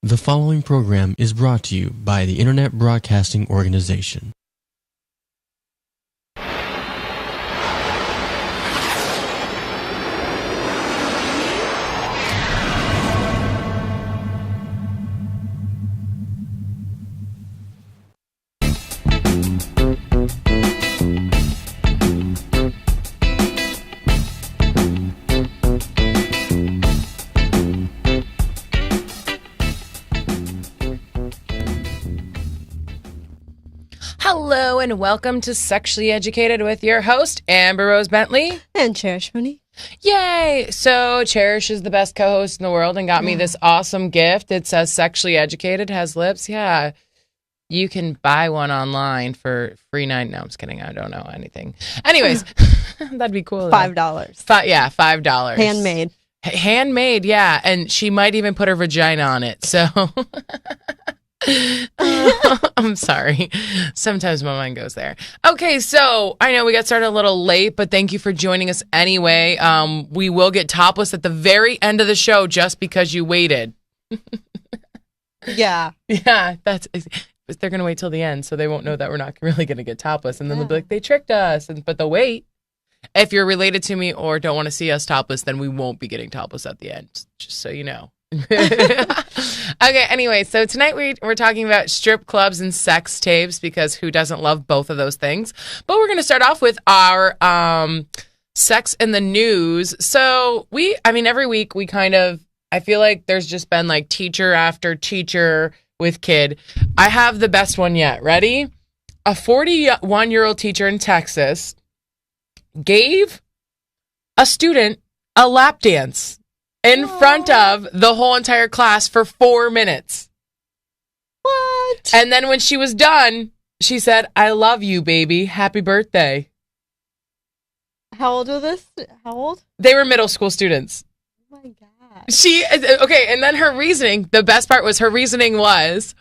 The following program is brought to you by the Internet Broadcasting Organization. Hello and welcome to Sexually Educated with your host, Amber Rose Bentley. And Cherish Money. Yay! So Cherish is the best co-host in the world and got me this awesome gift. It says Sexually Educated, has lips. Yeah. You can buy one online for free night. No, I'm just kidding. I don't know anything. Anyways, that'd be cool. $5. $5. Handmade. Handmade, yeah. And she might even put her vagina on it. So... I'm sorry. Sometimes my mind goes there. Okay, so I know we got started a little late, but thank you for joining us anyway. We will get topless at the very end of the show just because you waited. Yeah. Yeah, they're going to wait till the end, so they won't know that we're not really going to get topless. And then they'll be like, they tricked us. But they'll wait. If you're related to me or don't want to see us topless, then we won't be getting topless at the end, just so you know. Okay, anyway, so tonight we're talking about strip clubs and sex tapes because who doesn't love both of those things? But we're going to start off with our sex in the news. So every week we I feel like there's just been like teacher after teacher with kid. I have the best one yet. Ready? A 41-year-old teacher in Texas gave a student a lap dance in front of the whole entire class for 4 minutes. What? And then when she was done, she said, "I love you, baby. Happy birthday." How old was this? How old? They were middle school students. Oh my God. And then her reasoning, the best part was her reasoning was,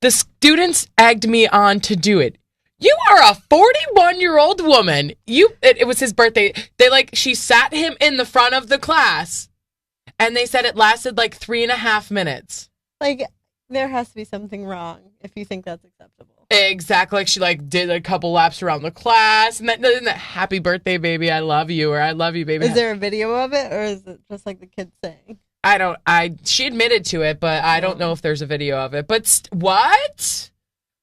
the students egged me on to do it. You are a 41-year-old woman. It was his birthday. She sat him in the front of the class. And they said it lasted like 3.5 minutes. There has to be something wrong if you think that's acceptable. Exactly. She did a couple laps around the class. And that happy birthday, baby, I love you, or I love you, baby. Is there a video of it, or is it just like the kids saying? She admitted to it, but I don't know if there's a video of it. But what?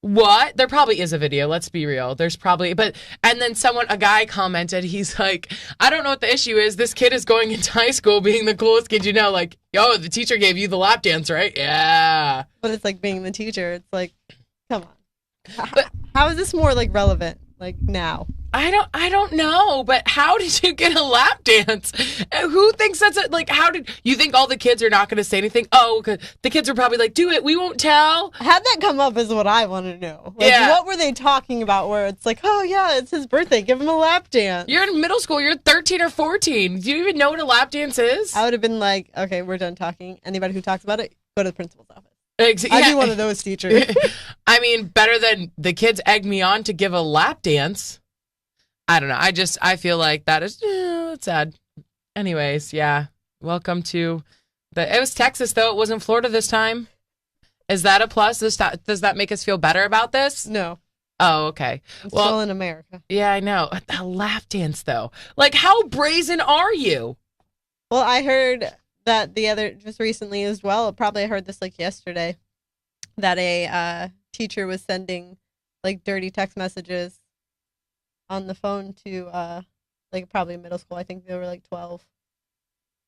What? There probably is a video. Let's be real. There's probably, and then a guy commented, he's like, I don't know what the issue is. This kid is going into high school being the coolest kid you know. Like, yo, the teacher gave you the lap dance, right? Yeah. But it's like being the teacher. It's like, come on. How is this more relevant? Now? I don't know, but how did you get a lap dance? Who thinks that's how did you think all the kids are not going to say anything? Oh, cause the kids are probably like, do it. We won't tell. How'd that come up is what I want to know. What were they talking about where it's like, oh yeah, it's his birthday. Give him a lap dance. You're in middle school. You're 13 or 14. Do you even know what a lap dance is? I would have been like, okay, we're done talking. Anybody who talks about it, go to the principal's office. Yeah. I'd be one of those teachers. Better than the kids egged me on to give a lap dance. I don't know. I feel like that is it's sad. Anyways, yeah. Welcome to it was Texas though. It wasn't Florida this time. Is that a plus? Does that make us feel better about this? No. Oh, okay. Still in America. Yeah, I know. A lap dance though. How brazen are you? Well, I heard that just recently as well. Probably I heard this yesterday that a teacher was sending dirty text messages on the phone to probably middle school. I think they were 12.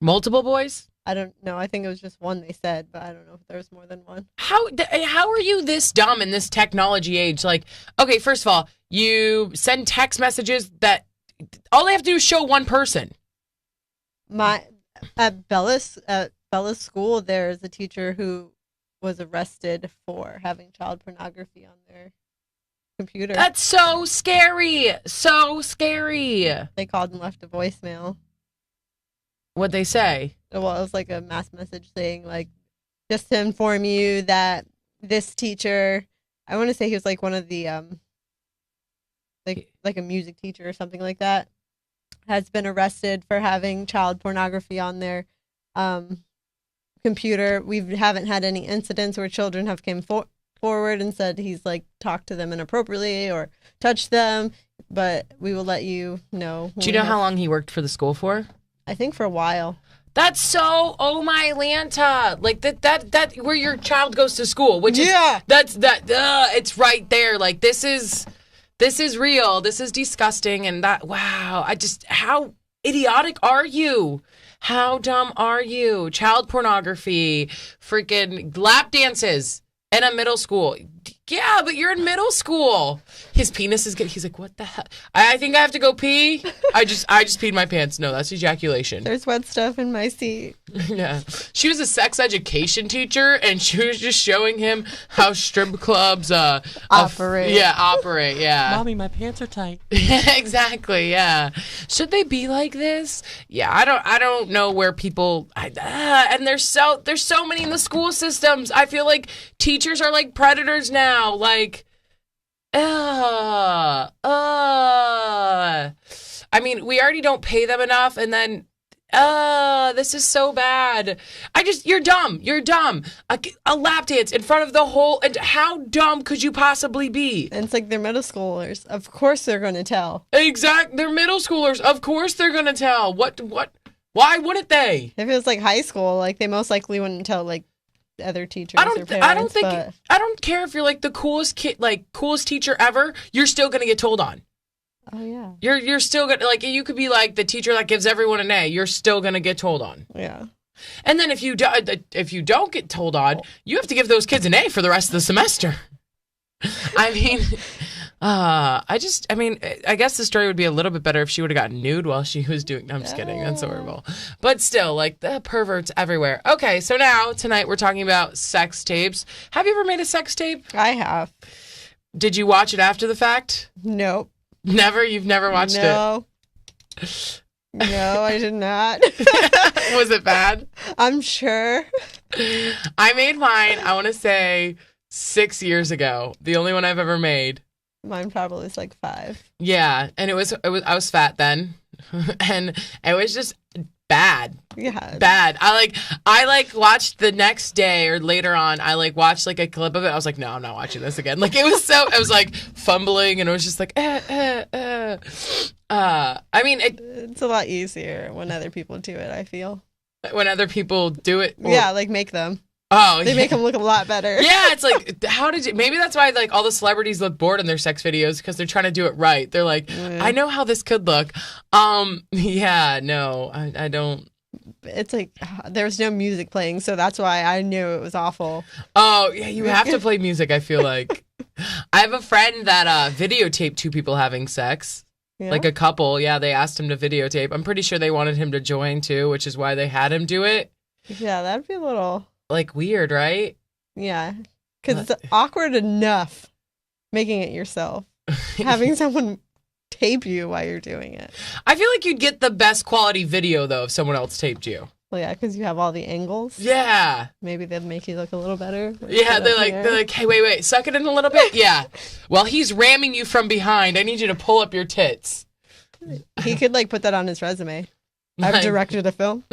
Multiple boys? I don't know. I think it was just one they said, but I don't know if there was more than one. How are you this dumb in this technology age? Okay, first of all, you send text messages that all they have to do is show one person. At Bella's school, there's a teacher who was arrested for having child pornography on their computer. That's so scary. So scary. They called and left a voicemail. What'd they say? Well, it was a mass message saying just to inform you that this teacher, I want to say he was one of the like a music teacher or something like that, has been arrested for having child pornography on their computer. We haven't had any incidents where children have came forward and said he's like talked to them inappropriately or touched them, but we will let you know. Do you know how long he worked for the school for? I think for a while. That's so, oh my Atlanta, like that where your child goes to school, which is, it's right there. Like this is real. This is disgusting. And wow, how idiotic are you? How dumb are you? Child pornography, freaking lap dances in a middle school. Yeah, but you're in middle school. His penis is good. He's like, what the hell? I think I have to go pee. I just peed my pants. No, that's ejaculation. There's wet stuff in my seat. Yeah. She was a sex education teacher, and she was just showing him how strip clubs operate. Operate. Yeah. Mommy, my pants are tight. Exactly. Yeah. Should they be like this? Yeah. I don't know where people. And there's so many in the school systems. I feel like teachers are like predators now. Like, I mean, we already don't pay them enough, and then, this is so bad. You're dumb. You're dumb. A lap dance in front of the whole, and how dumb could you possibly be? And it's like they're middle schoolers. Of course they're going to tell. Exactly. They're middle schoolers. Of course they're going to tell. What? Why wouldn't they? If it was like high school, like they most likely wouldn't tell like other teachers or parents. I don't care if you're like the coolest kid, like coolest teacher ever. You're still gonna get told on. Oh yeah. You're still gonna, like, you could be like the teacher that gives everyone an A. You're still gonna get told on. Yeah. And then if you don't get told on, you have to give those kids an A for the rest of the semester. I mean, I guess the story would be a little bit better if she would have gotten nude while she was doing. No, I'm just kidding. That's horrible. But still, like, the perverts everywhere. Okay, so now tonight we're talking about sex tapes. Have you ever made a sex tape? I have. Did you watch it after the fact? Nope. Never? You've never watched it? No, I did not. Was it bad? I'm sure. I made mine, I want to say, 6 years ago. The only one I've ever made. Mine probably was like 5. Yeah, and it was I was fat then, and it was just bad. Yeah, bad. I watched the next day or later on. I watched like a clip of it. I was like, no, I'm not watching this again. Like it was like fumbling, and it was just like, I mean, it's a lot easier when other people do it. I feel when other people do it. Yeah, like make them. Oh, they make them look a lot better. Yeah, it's like, how did you? Maybe that's why like all the celebrities look bored in their sex videos, because they're trying to do it right. They're like, I know how this could look. Yeah, no, I don't. It's like there was no music playing, so that's why I knew it was awful. Oh yeah, you have to play music. I feel like I have a friend that videotaped 2 people having sex. Yeah? Like a couple. Yeah, they asked him to videotape. I'm pretty sure they wanted him to join too, which is why they had him do it. Yeah, that'd be a little. Like weird, right? Yeah, because it's awkward enough making it yourself. Having someone tape you while you're doing it. I feel like you'd get the best quality video though if someone else taped you. Well, yeah, because you have all the angles. Yeah. Maybe they'd make you look a little better. Yeah, they're like, hey, wait, suck it in a little bit. Yeah. Well, he's ramming you from behind. I need you to pull up your tits. He could put that on his resume. I've directed a film.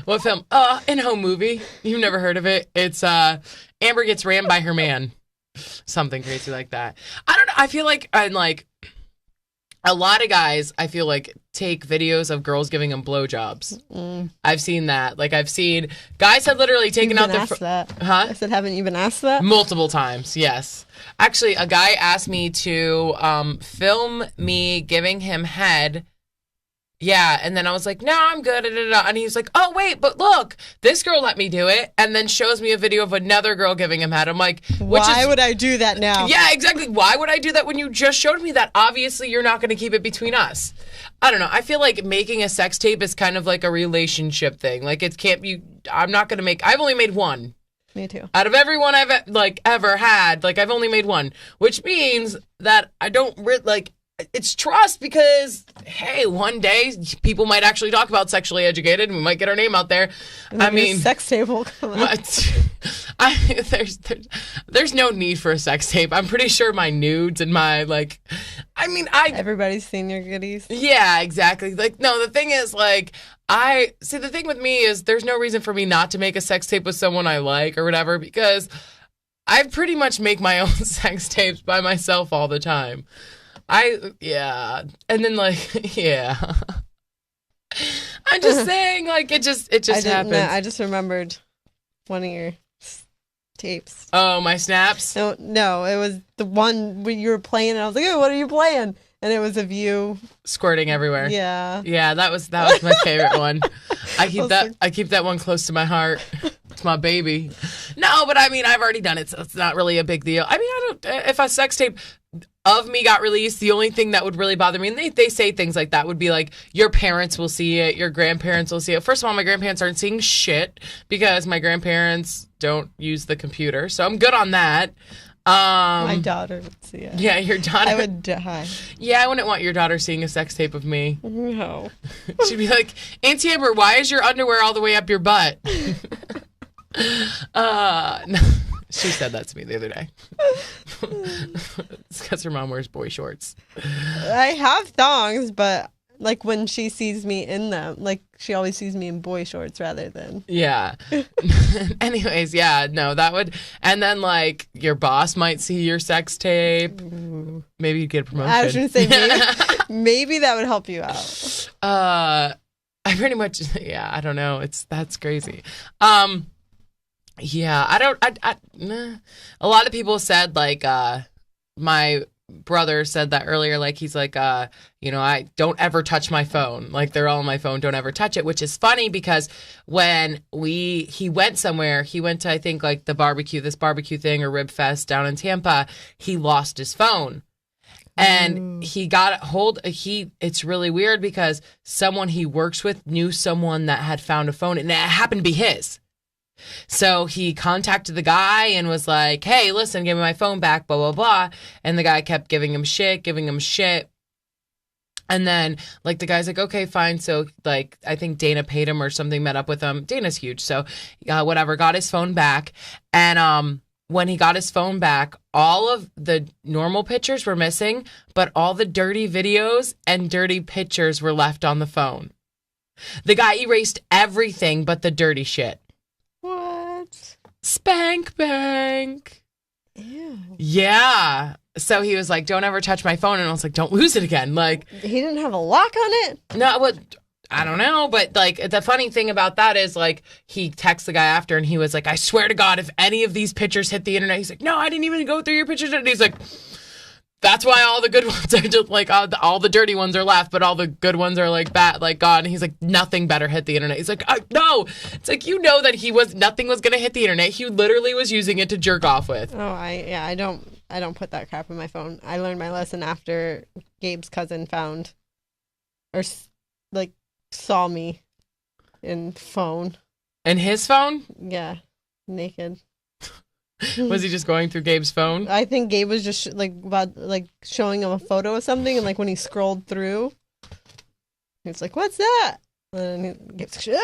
What film? In-home movie. You've never heard of it? It's Amber gets rammed by her man. Something crazy like that. I don't know. I feel like a lot of guys, I feel like, take videos of girls giving them blowjobs. I've seen that. Like, I've seen guys have literally taken out their... that. Huh? I said, haven't you been asked that? Multiple times, yes. Actually, a guy asked me to film me giving him head. Yeah, and then I was like, no, I'm good. And he's like, oh, wait, but look, this girl let me do it. And then shows me a video of another girl giving him head. I'm like, why would I do that now? Yeah, exactly. Why would I do that when you just showed me that? Obviously, you're not going to keep it between us. I don't know. I feel like making a sex tape is kind of like a relationship thing. Like, it can't be, I'm not going to make, I've only made one. Me too. Out of everyone I've ever had, I've only made one, which means that I don't it's trust because, hey, one day people might actually talk about Sexually Educated and we might get our name out there. I mean, sex tape will come out. There's no need for a sex tape. I'm pretty sure my nudes and my Everybody's seen your goodies. Yeah, exactly. Like, no, the thing is, like, the thing with me is there's no reason for me not to make a sex tape with someone I like or whatever, because I pretty much make my own sex tapes by myself all the time. And then, like, yeah. I'm just saying, like, it just happens. I just remembered one of your tapes. Oh, my snaps? No, it was the one when you were playing, and I was like, "Oh, what are you playing?" And it was of you squirting everywhere. Yeah. Yeah, that was my favorite one. I keep that one close to my heart. It's my baby. No, but I mean, I've already done it, so it's not really a big deal. I mean, if a sex tape of me got released, the only thing that would really bother me, and they say things like that, would be like, your parents will see it, your grandparents will see it. First of all, my grandparents aren't seeing shit because my grandparents don't use the computer, so I'm good on that. My daughter would see it. Yeah, your daughter. I would die. Yeah, I wouldn't want your daughter seeing a sex tape of me. No. She'd be like, Auntie Amber, why is your underwear all the way up your butt? No. She said that to me the other day. It's because her mom wears boy shorts. I have thongs, but like when she sees me in them, like she always sees me in boy shorts rather than. Yeah. Anyways, yeah, no, that would. And then like your boss might see your sex tape. Maybe you'd get a promotion. I was going to say maybe that would help you out. I pretty much, yeah, I don't know. That's crazy. Yeah, nah. A lot of people said, like, my brother said that earlier, like, he's like, I don't ever touch my phone. Like, they're all on my phone, don't ever touch it, which is funny because when he went somewhere, he went to, I think, like, this barbecue thing or Rib Fest down in Tampa, he lost his phone. And he got it's really weird because someone he works with knew someone that had found a phone and it happened to be his. So he contacted the guy and was like, hey, listen, give me my phone back, blah, blah, blah. And the guy kept giving him shit. And then, like, the guy's like, okay, fine. So, like, I think Dana paid him or something, met up with him. Dana's huge. So, whatever, got his phone back. And when he got his phone back, all of the normal pictures were missing, but all the dirty videos and dirty pictures were left on the phone. The guy erased everything but the dirty shit. What? Spank bank. Ew. Yeah. So he was like, don't ever touch my phone. And I was like, don't lose it again. Like, he didn't have a lock on it? No, what? I don't know. But like, the funny thing about that is like, he texted the guy after and he was like, I swear to God, if any of these pictures hit the internet, he's like, no, I didn't even go through your pictures. And he's like, that's why all the good ones are just like, all the dirty ones are left, but all the good ones are like bad, like gone. And he's like, nothing better hit the internet. He's like, no. It's like, that nothing was going to hit the internet. He literally was using it to jerk off with. Oh, I don't put that crap in my phone. I learned my lesson after Gabe's cousin found or like saw me in phone. In his phone? Yeah, naked. Was he just going through Gabe's phone? I think Gabe was just showing him a photo of something, and like when he scrolled through, he's like, "What's that?" And he gets shit.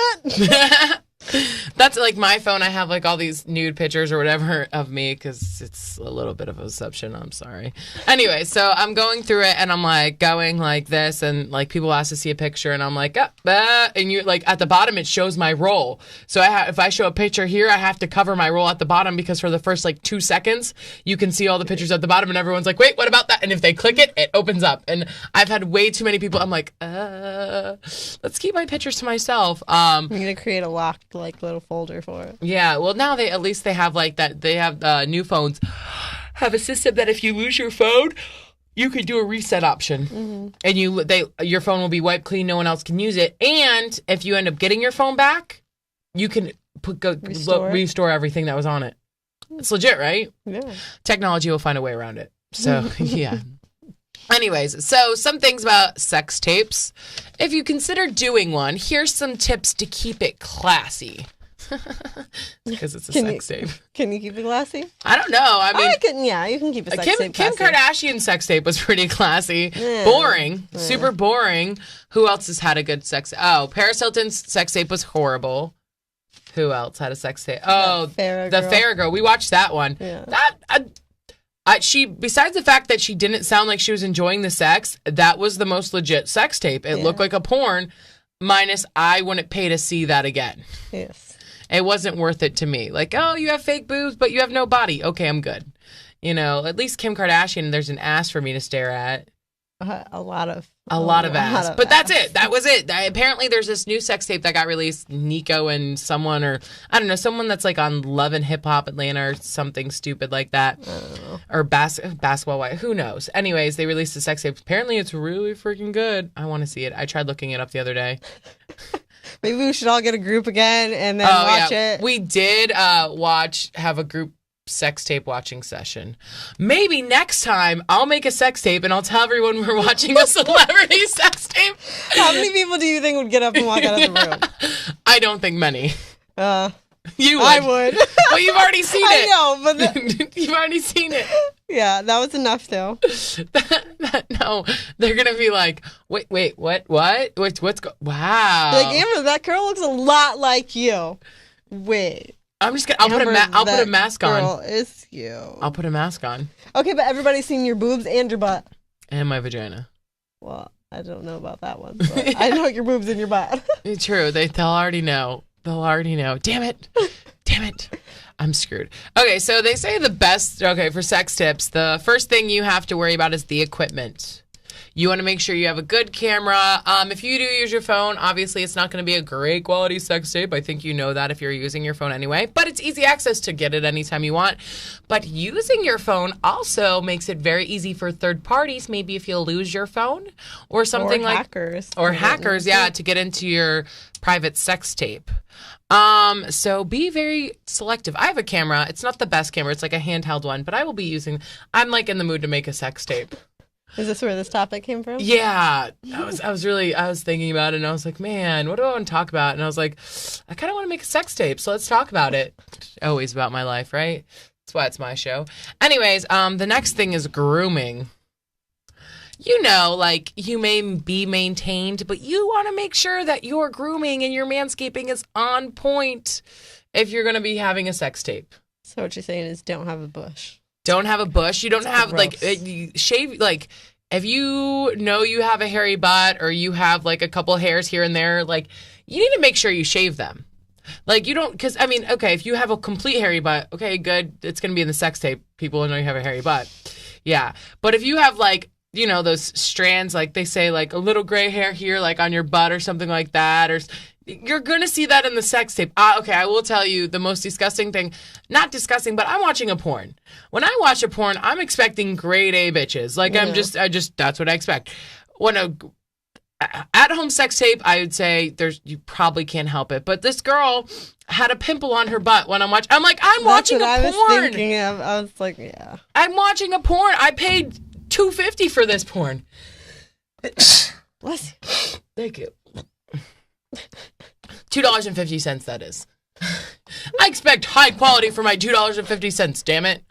That's like my phone. I have like all these nude pictures or whatever of me because it's a little bit of a deception. I'm sorry. Anyway, so I'm going through it and I'm like going like this and like people ask to see a picture and I'm like, and you like at the bottom it shows my roll. So if I show a picture here, I have to cover my roll at the bottom because for the first like 2 seconds you can see all the pictures at the bottom and everyone's like, wait, what about that? And if they click it, it opens up. And I've had way too many people. I'm like, let's keep my pictures to myself. I'm gonna create a locked like little folder for it. Yeah, well now they have like that. They have new phones have a system that if you lose your phone, you can do a reset option, and your phone will be wiped clean. No one else can use it. And if you end up getting your phone back, you can restore everything that was on it. It's legit, right? Yeah. Technology will find a way around it. So yeah. Anyways, so some things about sex tapes. If you consider doing one, here's some tips to keep it classy. Because it's a Can sex tape. Can you keep it classy? I don't know. I mean, You can keep a sex Kim tape classy. Kardashian's sex tape was pretty classy. Yeah. Boring. Super boring. Who else has had a good sex? Oh, Paris Hilton's sex tape was horrible. Who else had a sex tape? Oh, the Farrah girl. We watched that one. Yeah. She, besides the fact that she didn't sound like she was enjoying the sex, that was the most legit sex tape. It looked like a porn, minus I wouldn't pay to see that again. Yes. It wasn't worth it to me. Like, oh, you have fake boobs, but you have no body. Okay, I'm good. You know, at least Kim Kardashian, there's an ass for me to stare at. A lot of ass. But that's it. That was it. Apparently, there's this new sex tape that got released. Nico and someone, or I don't know, someone that's like on Love and Hip Hop Atlanta or something stupid like that. I don't know. Or Basketball Wife. Who knows? Anyways, they released a sex tape. Apparently, it's really freaking good. I want to see it. I tried looking it up the other day. Maybe we should all get a group again and then watch it. We did have a group sex tape watching session. Maybe next time I'll make a sex tape and I'll tell everyone we're watching a celebrity sex tape. How many people do you think would get up and walk out of the room? I don't think many. You would. I would. Well, you've already seen it. I know, but you've already seen it. Yeah, that was enough though. No, they're gonna be like, wait, what? Wow. Like, Amber, that girl looks a lot like you. Wait. I'm just gonna. I'll put a mask on. Girl is you. I'll put a mask on. Okay, but everybody's seen your boobs and your butt. And my vagina. Well, I don't know about that one. But I know your boobs and your butt. It's true. They'll already know. Damn it. I'm screwed. Okay, so they say the best. Okay, for sex tips, the first thing you have to worry about is the equipment. You want to make sure you have a good camera. If you do use your phone, obviously it's not going to be a great quality sex tape. I think you know that if you're using your phone anyway. But it's easy access to get it anytime you want. But using your phone also makes it very easy for third parties. Maybe if you lose your phone or something like hackers. Or hackers, to get into your private sex tape. So be very selective. I have a camera. It's not the best camera. It's like a handheld one, but I will be using. I'm like in the mood to make a sex tape. Is this where this topic came from? Yeah, I was thinking about it, and I was like, man, what do I want to talk about? And I was like, I kind of want to make a sex tape, so let's talk about it. Always about my life, right? That's why it's my show. Anyways, the next thing is grooming. You know, like, you may be maintained, but you want to make sure that your grooming and your manscaping is on point if you're going to be having a sex tape. So what you're saying is don't have a bush. Don't have a bush. You don't have, gross. like, you shave, like, if you know you have a hairy butt or you have, like, a couple hairs here and there, like, you need to make sure you shave them. Like, you don't, because, I mean, okay, if you have a complete hairy butt, okay, good, it's going to be in the sex tape. People will know you have a hairy butt. Yeah. But if you have, like, you know, those strands, like they say, like a little gray hair here, like on your butt or something like that, or you're going to see that in the sex tape. Okay, I will tell you the most disgusting thing, not disgusting, but I'm watching a porn. When I watch a porn, I'm expecting grade A bitches. Like, I just, that's what I expect. When a at-home sex tape, I would say you probably can't help it. But this girl had a pimple on her butt when I'm watching. I'm like, I'm watching a porn. That's what I was thinking of. I was like, yeah. I'm watching a porn. I paid $2.50 for this porn. Bless you. Thank you. $2.50, that is. I expect high quality for my $2.50, damn it.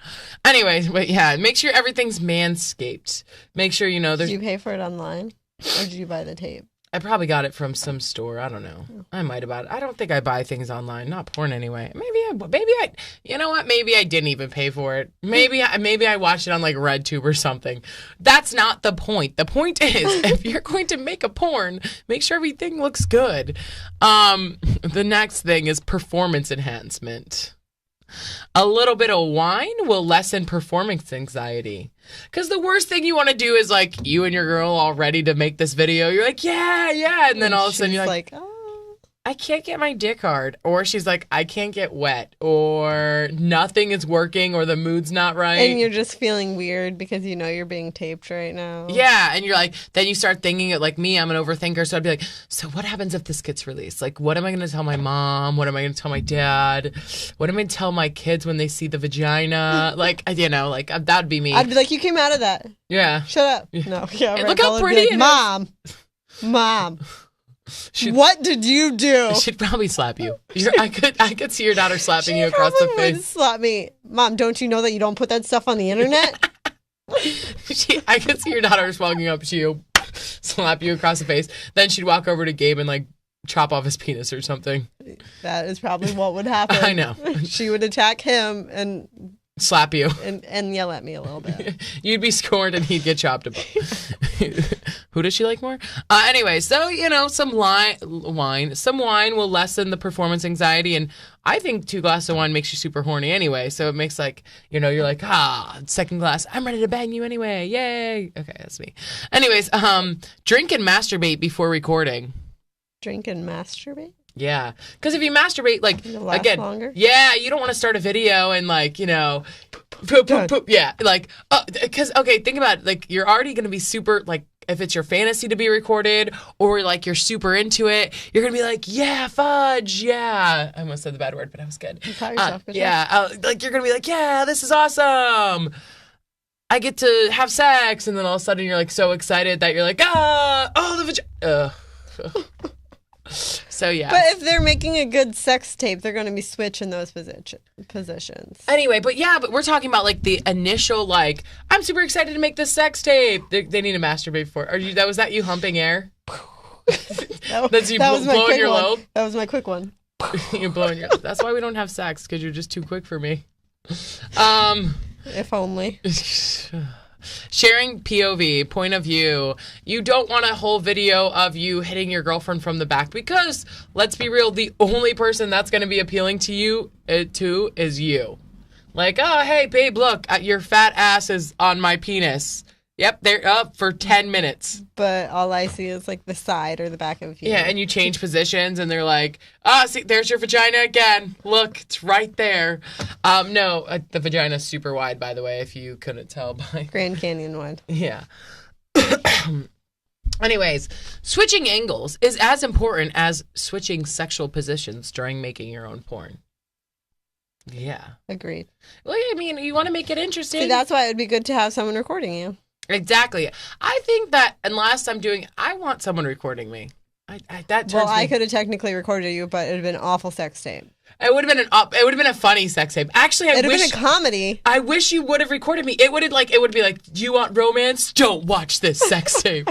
Anyways, but yeah, make sure everything's manscaped. Make sure you know there's. Did you pay for it online? Or did you buy the tape? I probably got it from some store. I don't know. I might have bought it. I don't think I buy things online. Not porn anyway. You know what? Maybe I didn't even pay for it. Maybe I watched it on like RedTube or something. That's not the point. The point is, if you're going to make a porn, make sure everything looks good. The next thing is performance enhancement. A little bit of wine will lessen performance anxiety. Because the worst thing you want to do is like you and your girl all ready to make this video. You're like, yeah. And then all of a sudden you're like, oh. I can't get my dick hard. Or she's like, I can't get wet. Or nothing is working. Or the mood's not right. And you're just feeling weird because you know you're being taped right now. Yeah. And you're like, then you start thinking it like me. I'm an overthinker. So I'd be like, so what happens if this gets released? Like, what am I going to tell my mom? What am I going to tell my dad? What am I going to tell my kids when they see the vagina? Like, you know, like that'd be me. I'd be like, you came out of that. Yeah. Shut up. No. Yeah. Look how pretty it is. Mom. What did you do? She'd probably slap you. I could see your daughter slapping you across the Probably would face. slap me. Mom, don't you know that you don't put that stuff on the internet? I could see your daughter just walking up to you, slap you across the face. Then she'd walk over to Gabe and like chop off his penis or something. That is probably what would happen. I know. She would attack him and Slap you. yell at me a little bit. You'd be scorned and he'd get chopped up. Who does she like more? Anyway, so, some wine will lessen the performance anxiety. And I think 2 glasses of wine makes you super horny anyway. So it makes like, you're like, second glass, I'm ready to bang you anyway. Yay. Okay, that's me. Anyways, drink and masturbate before recording. Drink and masturbate? Yeah, because if you masturbate, like, It'll last again, longer? yeah, you don't want to start a video and, like, poop, yeah, like, because, okay, think about it, like, you're already going to be super, like, if it's your fantasy to be recorded or, like, you're super into it, you're going to be like, yeah, fudge, yeah. I almost said the bad word, but I was good. You caught yourself, good job. Yeah, like, you're going to be like, yeah, this is awesome. I get to have sex, and then all of a sudden you're, like, so excited that you're like, the vagina. So, yeah. But if they're making a good sex tape, they're going to be switching those positions. Anyway, but we're talking about like the initial, like, I'm super excited to make this sex tape. They need to masturbate for. Was that you humping air? That's you blowing your load? That was my quick one. You're blowing your. That's why we don't have sex, because you're just too quick for me. If only. Sharing POV, point of view. You don't want a whole video of you hitting your girlfriend from the back because, let's be real, the only person that's going to be appealing to you, is you. Like, oh, hey, babe, look, your fat ass is on my penis. Yep, they're up for 10 minutes. But all I see is like the side or the back of you. Yeah, and you change positions and they're like, see, there's your vagina again. Look, it's right there. No, the vagina's super wide, by the way, if you couldn't tell by... Grand Canyon wide. Yeah. Anyways, switching angles is as important as switching sexual positions during making your own porn. Yeah. Agreed. Well, I mean, you want to make it interesting. See, that's why it would be good to have someone recording you. Exactly. I think that unless I'm doing, I want someone recording me. I could have technically recorded you, but it would have been an awful sex tape. It would have been a funny sex tape. Actually, It would have been a comedy. I wish you would have recorded me. It would be like, do you want romance? Don't watch this sex tape.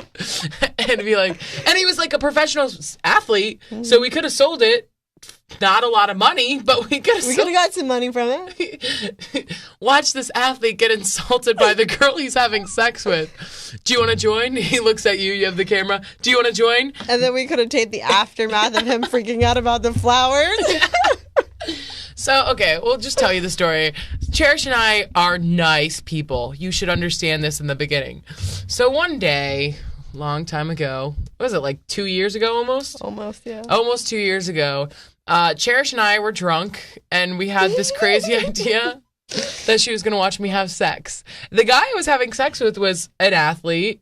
And it'd be like, and he was like a professional athlete, so we could have sold it. Not a lot of money, but we could have got some money from it. Watch this athlete get insulted by the girl he's having sex with. Do you want to join? He looks at you. You have the camera. Do you want to join? And then we could have taped the aftermath of him freaking out about the flowers. So, okay, we'll just tell you the story. Cherish and I are nice people. You should understand this in the beginning. So one day, long time ago, what was it, like 2 years ago almost? Almost, yeah. Almost 2 years ago. Cherish and I were drunk, and we had this crazy idea that she was going to watch me have sex. The guy I was having sex with was an athlete,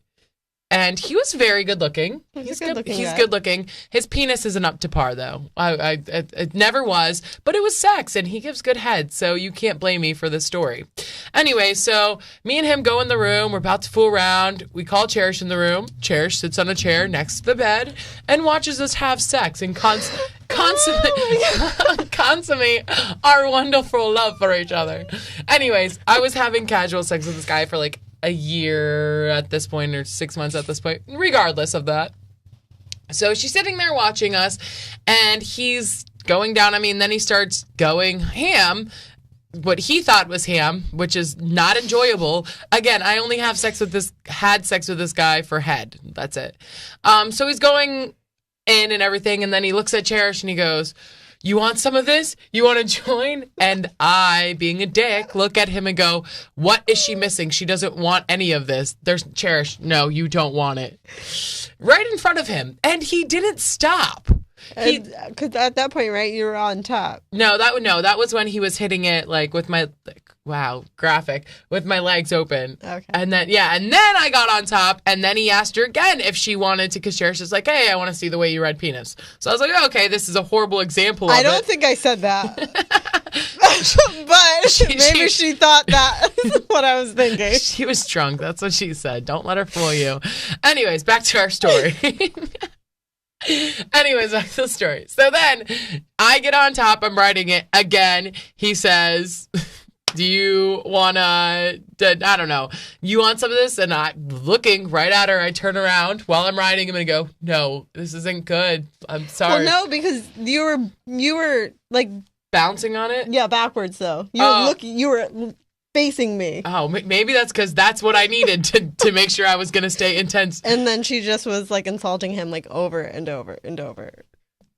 and he was very good looking. He's good looking. His penis isn't up to par, though. It never was, but it was sex, and he gives good head, so you can't blame me for this story. Anyway, so me and him go in the room. We're about to fool around. We call Cherish in the room. Cherish sits on a chair next to the bed and watches us have sex and consummate our wonderful love for each other. Anyways, I was having casual sex with this guy for like a year at this point, or 6 months at this point, regardless of that. So she's sitting there watching us, and he's going down on me, and then he starts going ham, what he thought was ham, which is not enjoyable. Again, I only had sex with this guy for head. That's it. So he's going in and everything, and then he looks at Cherish and he goes, you want some of this? You want to join? And I, being a dick, look at him and go, what is she missing? She doesn't want any of this. There's Cherish. No, you don't want it. Right in front of him. And he didn't stop. Because at that point, right, you were on top. No, that was when he was hitting it like with my, graphic, with my legs open. Okay. And then I got on top, and then he asked her again if she wanted to, because Cherish is like, hey, I want to see the way you ride penis. So I was like, okay, this is a horrible example of it. I don't think I said that. But maybe she thought that's what I was thinking. She was drunk. That's what she said. Don't let her fool you. Anyways, back to our story. Anyways, back to the story. So then I get on top. I'm writing it again. He says, do you want to, I don't know, you want some of this? And I'm looking right at her. I turn around while I'm writing. I'm going to go, no, this isn't good. I'm sorry. Well, no, because you were like bouncing on it? Yeah, backwards though. You were facing me. Oh, maybe that's because that's what I needed to make sure I was going to stay intense. And then she just was like insulting him like over and over and over.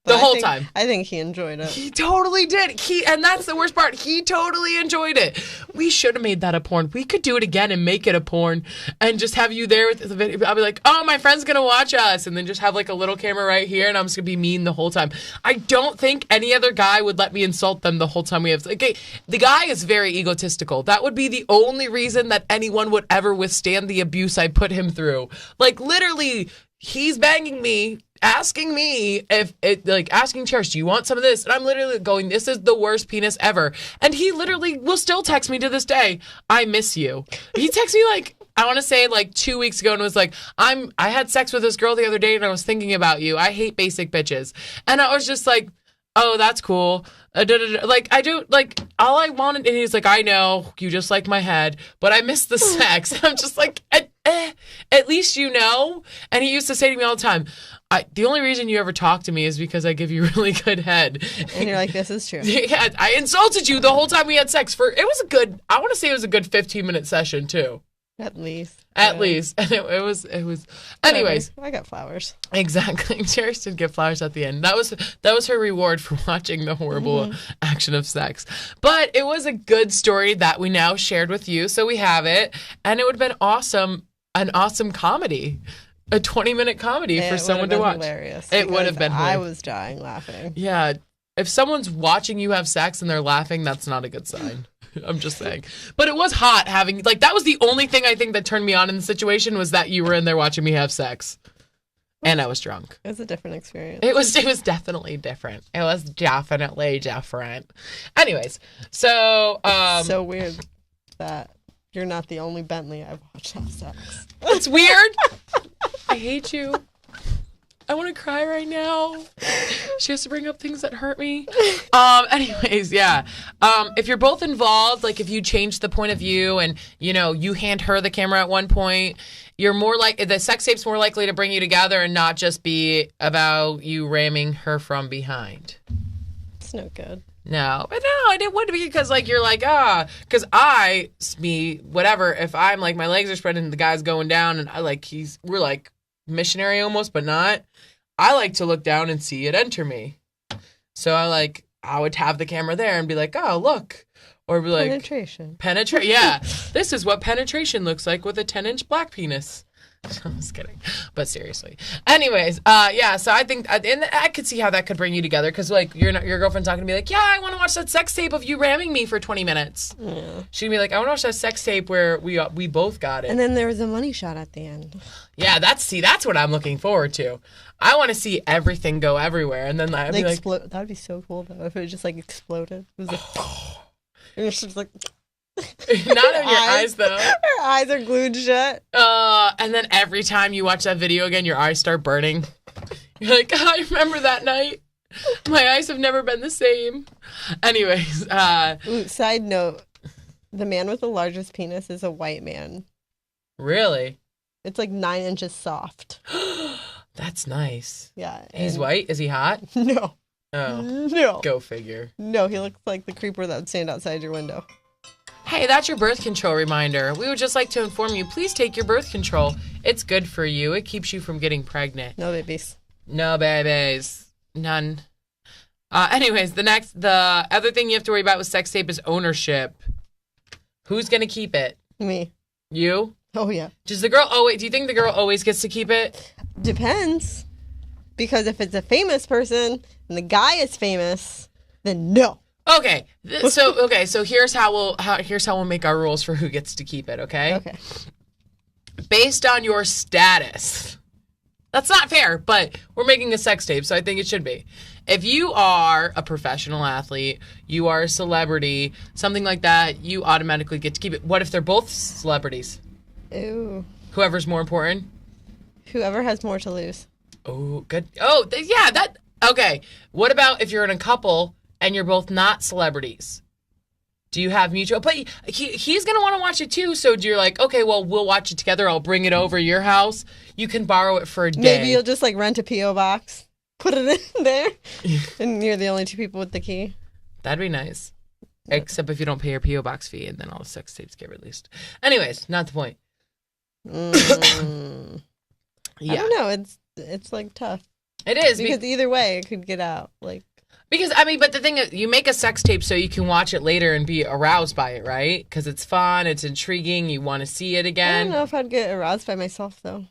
The whole time. I think he enjoyed it. He totally did. And that's the worst part. He totally enjoyed it. We should have made that a porn. We could do it again and make it a porn and just have you there with the video. I'll be like, oh, my friend's going to watch us. And then just have like a little camera right here. And I'm just going to be mean the whole time. I don't think any other guy would let me insult them the whole time we have. Okay, the guy is very egotistical. That would be the only reason that anyone would ever withstand the abuse I put him through. Like literally, he's banging me, asking me if it, like asking Cherish, do you want some of this? And I'm literally going, this is the worst penis ever. And he literally will still text me to this day, I miss you. He texted me like, I want to say like 2 weeks ago and was like, I had sex with this girl the other day and I was thinking about you. I hate basic bitches. And I was just like, oh, that's cool. Like, I do, like, all I wanted, and he's like, I know, you just like my head, but I miss the sex. I'm just like, at least you know. And he used to say to me all the time, the only reason you ever talk to me is because I give you really good head. And you're like, this is true. Yeah, I insulted you the whole time we had sex. I want to say it was a good 15-minute session, too. At least. At least. And it was, anyways. I got flowers. Exactly. Cherish did get flowers at the end. That was her reward for watching the horrible action of sex. But it was a good story that we now shared with you. So we have it. And it would have been an awesome comedy. A 20-minute comedy for someone to watch. Hilarious. It would have been hilarious. I was dying laughing. Yeah. If someone's watching you have sex and they're laughing, that's not a good sign. I'm just saying. But it was hot having, like, that was the only thing I think that turned me on in the situation was that you were in there watching me have sex. And I was drunk. It was a different experience. It was definitely different. It was definitely different. Anyways, so so weird that you're not the only Bentley I've watched have sex. It's weird. I hate you. I want to cry right now. She has to bring up things that hurt me. Anyways, yeah. If you're both involved, like if you change the point of view and, you know, you hand her the camera at one point, you're more like, the sex tape's more likely to bring you together and not just be about you ramming her from behind. It's no good. No, but no, I didn't want to be because like you're like because whatever. If I'm like my legs are spread and the guy's going down and I like we're like missionary almost, but not. I like to look down and see it enter me. So I would have the camera there and be like, oh look, or be like penetration. Yeah, this is what penetration looks like with a 10-inch black penis. I'm just kidding, but seriously. Anyways, yeah. So I think, and I could see how that could bring you together because, like, your girlfriend's not gonna be like, yeah, I want to watch that sex tape of you ramming me for 20 minutes. Yeah. She'd be like, I want to watch that sex tape where we both got it. And then there was a money shot at the end. Yeah, that's what I'm looking forward to. I want to see everything go everywhere, and then I'd be like, that would be so cool though if it just like exploded. It was like, it was just like. Not in your eyes though. Her eyes are glued shut. And then every time you watch that video again, your eyes start burning. You're like, oh, I remember that night. My eyes have never been the same. Anyways, side note, the man with the largest penis is a white man. Really? It's like 9 inches soft. That's nice. Yeah. He's white? Is he hot? No. Oh. No. Go figure. No, he looks like the creeper that would stand outside your window. Hey, that's your birth control reminder. We would just like to inform you, please take your birth control. It's good for you. It keeps you from getting pregnant. No babies. No babies. None. Anyways, the other thing you have to worry about with sex tape is ownership. Who's going to keep it? Me. You? Oh, yeah. Do you think the girl always gets to keep it? Depends. Because if it's a famous person and the guy is famous, then no. Okay, so here's how we'll make our rules for who gets to keep it. Okay. Based on your status. That's not fair, but we're making a sex tape, so I think it should be. If you are a professional athlete, you are a celebrity, something like that, you automatically get to keep it. What if they're both celebrities? Ew. Whoever's more important. Whoever has more to lose. Oh, good. Oh, yeah, that. Okay. What about if you're in a couple and you're both not celebrities? Do you have mutual? But he's going to want to watch it too. So you're like, okay, well, we'll watch it together. I'll bring it over to your house. You can borrow it for a day. Maybe you'll just like rent a P.O. box, put it in there, and you're the only two people with the key. That'd be nice. Except if you don't pay your P.O. box fee and then all the sex tapes get released. Anyways, not the point. I don't know. It's like tough. It is. Because either way, it could get out. Like. Because, I mean, but the thing is, you make a sex tape so you can watch it later and be aroused by it, right? Because it's fun, it's intriguing, you want to see it I again. don't know if I'd get aroused by myself, though.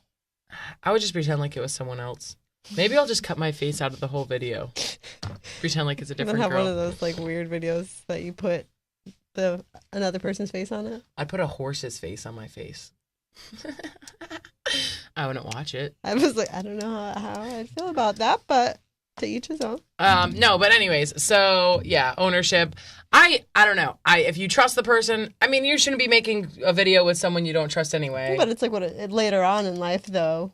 I would just pretend like it was someone else. Maybe I'll just cut my face out of the whole video. Pretend like it's a different have girl. one of those like weird videos that you put another person's face on it. I put a horse's face on my face. I wouldn't watch it. I was like, I don't know how I feel about that, but to each his own. No, but anyways, so yeah, ownership. I don't know. If you trust the person, I mean, you shouldn't be making a video with someone you don't trust anyway. But it's like later on in life, though.